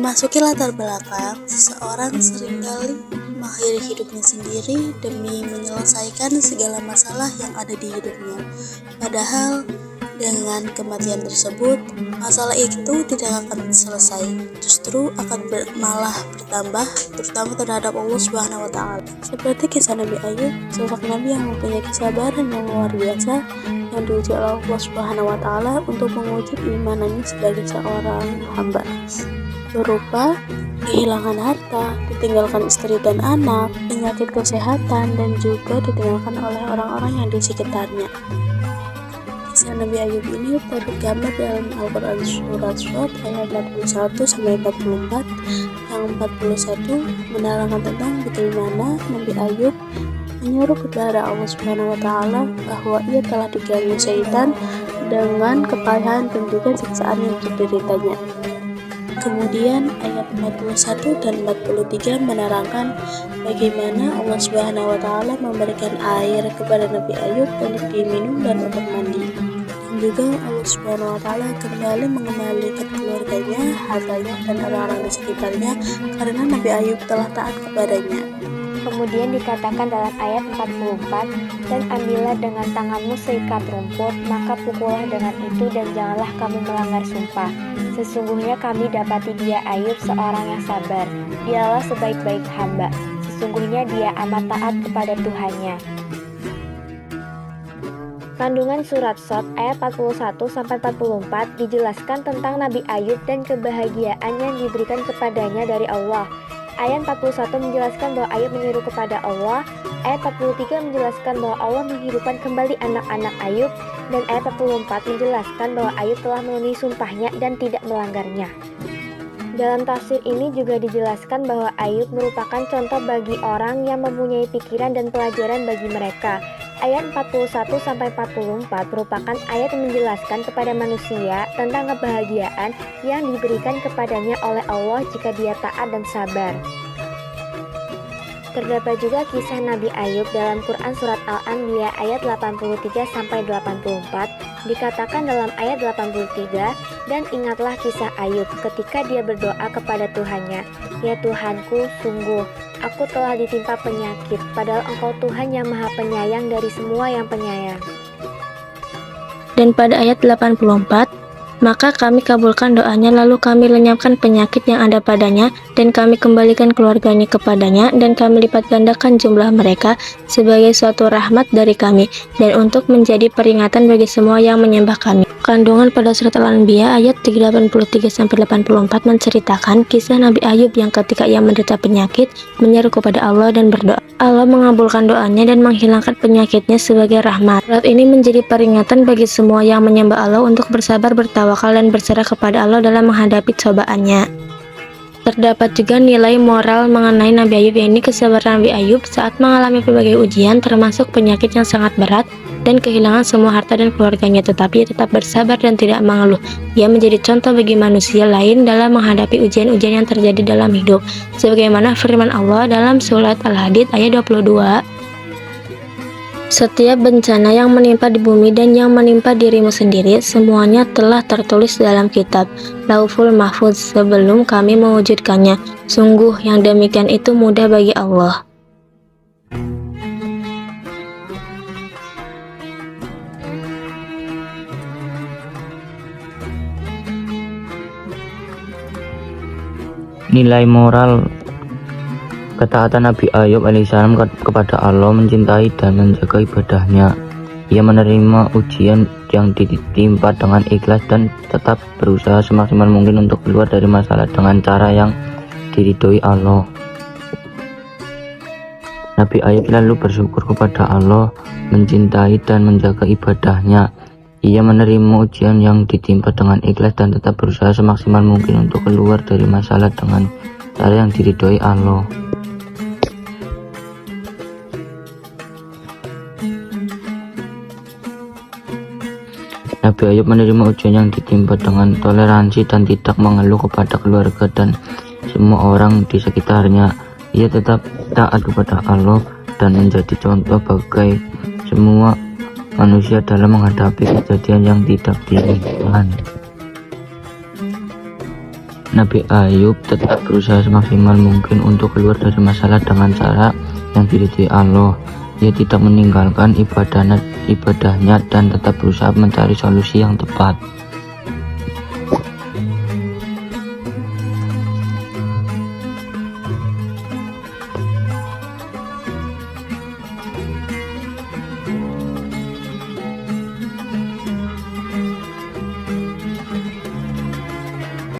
Memasuki latar belakang, seseorang seringkali mengakhiri hidupnya sendiri demi menyelesaikan segala masalah yang ada di hidupnya. Padahal, dengan kematian tersebut, masalah itu tidak akan selesai, justru akan malah bertambah, terutama terhadap Allah Subhanahu wa Ta'ala. Seperti kisah Nabi Ayub, sosok Nabi yang mempunyai kesabaran yang luar biasa, yang diuji oleh Allah Subhanahu wa Ta'ala untuk menguji keimanannya sebagai seorang hamba, berupa kehilangan harta, ditinggalkan istri dan anak, penyakit kesehatan, dan juga ditinggalkan oleh orang-orang yang di sekitarnya. Kisah Nabi Ayub ini tergambar dalam Al-Quran surat Shad ayat 41-44. Yang 41 menerangkan tentang bagaimana Nabi Ayub menyuruh kepada Allah Subhanahu wa Ta'ala bahwa ia telah diganggu syaitan dengan kepayahan dan juga siksaan yang dideritanya. Kemudian ayat 41 dan 43 menerangkan bagaimana Allah Subhanahu wa Ta'ala memberikan air kepada Nabi Ayub untuk diminum dan untuk mandi. Dan juga Allah Subhanahu wa Ta'ala kembali mengembalikan keluarganya, hartanya, dan orang-orang di sekitarnya karena Nabi Ayub telah taat kepadanya. Kemudian dikatakan dalam ayat 44, dan ambillah dengan tanganmu seikat rumput, maka pukullah dengan itu dan janganlah kamu melanggar sumpah. Sesungguhnya kami dapati dia Ayub seorang yang sabar. Dialah sebaik-baik hamba. Sesungguhnya dia amat taat kepada Tuhannya. Kandungan surat Shad ayat 41-44 dijelaskan tentang Nabi Ayub dan kebahagiaan yang diberikan kepadanya dari Allah. Ayat 41 menjelaskan bahwa Ayub menyeru kepada Allah. Ayat 43 menjelaskan bahwa Allah menghidupkan kembali anak-anak Ayub. Dan ayat 44 menjelaskan bahwa Ayub telah memenuhi sumpahnya dan tidak melanggarnya. Dalam tafsir ini juga dijelaskan bahwa Ayub merupakan contoh bagi orang yang mempunyai pikiran dan pelajaran bagi mereka. Ayat 41-44 merupakan ayat yang menjelaskan kepada manusia tentang kebahagiaan yang diberikan kepadanya oleh Allah jika dia taat dan sabar. Terdapat juga kisah Nabi Ayub dalam Quran Surat Al-Anbiya ayat 83-84. Dikatakan dalam ayat 83, dan ingatlah kisah Ayub ketika dia berdoa kepada Tuhannya, ya Tuhanku, sungguh aku telah ditimpa penyakit, padahal Engkau Tuhan yang Maha Penyayang dari semua yang penyayang. Dan pada ayat 84, maka kami kabulkan doanya, lalu kami lenyapkan penyakit yang ada padanya, dan kami kembalikan keluarganya kepadanya, dan kami lipat gandakan jumlah mereka sebagai suatu rahmat dari kami, dan untuk menjadi peringatan bagi semua yang menyembah kami. Kandungan pada surat Al-Anbiya ayat 83-84 menceritakan kisah Nabi Ayub yang ketika ia menderita penyakit, menyeru kepada Allah dan berdoa. Allah mengabulkan doanya dan menghilangkan penyakitnya sebagai rahmat. Surat ini menjadi peringatan bagi semua yang menyembah Allah untuk bersabar, bertawakal, dan berserah kepada Allah dalam menghadapi cobaannya. Terdapat juga nilai moral mengenai Nabi Ayub, yakni kesabaran Nabi Ayub saat mengalami berbagai ujian termasuk penyakit yang sangat berat dan kehilangan semua harta dan keluarganya, tetapi ia tetap bersabar dan tidak mengeluh. Ia menjadi contoh bagi manusia lain dalam menghadapi ujian-ujian yang terjadi dalam hidup, sebagaimana firman Allah dalam surat Al-Hadid ayat 22. Setiap bencana yang menimpa di bumi dan yang menimpa dirimu sendiri, semuanya telah tertulis dalam kitab Lauhul Mahfuz sebelum kami mewujudkannya. Sungguh yang demikian itu mudah bagi Allah. Nilai moral ketaatan Nabi Ayub alaihissalam kepada Allah, mencintai dan menjaga ibadahnya. Ia menerima ujian yang ditimpa dengan ikhlas dan tetap berusaha semaksimal mungkin untuk keluar dari masalah dengan cara yang diridhoi Allah. Nabi Ayub selalu bersyukur kepada Allah, mencintai dan menjaga ibadahnya. Ia menerima ujian yang ditimpa dengan ikhlas dan tetap berusaha semaksimal mungkin untuk keluar dari masalah dengan cara yang diridhoi Allah. Nabi Ayub menerima ujian yang ditimpa dengan toleransi dan tidak mengeluh kepada keluarga dan semua orang di sekitarnya. Ia tetap taat kepada Allah dan menjadi contoh bagi semua manusia dalam menghadapi kejadian yang tidak diinginkan. Nabi Ayub tetap berusaha semaksimal mungkin untuk keluar dari masalah dengan cara yang diridhoi Allah. Ia tidak meninggalkan ibadahnya dan tetap berusaha mencari solusi yang tepat.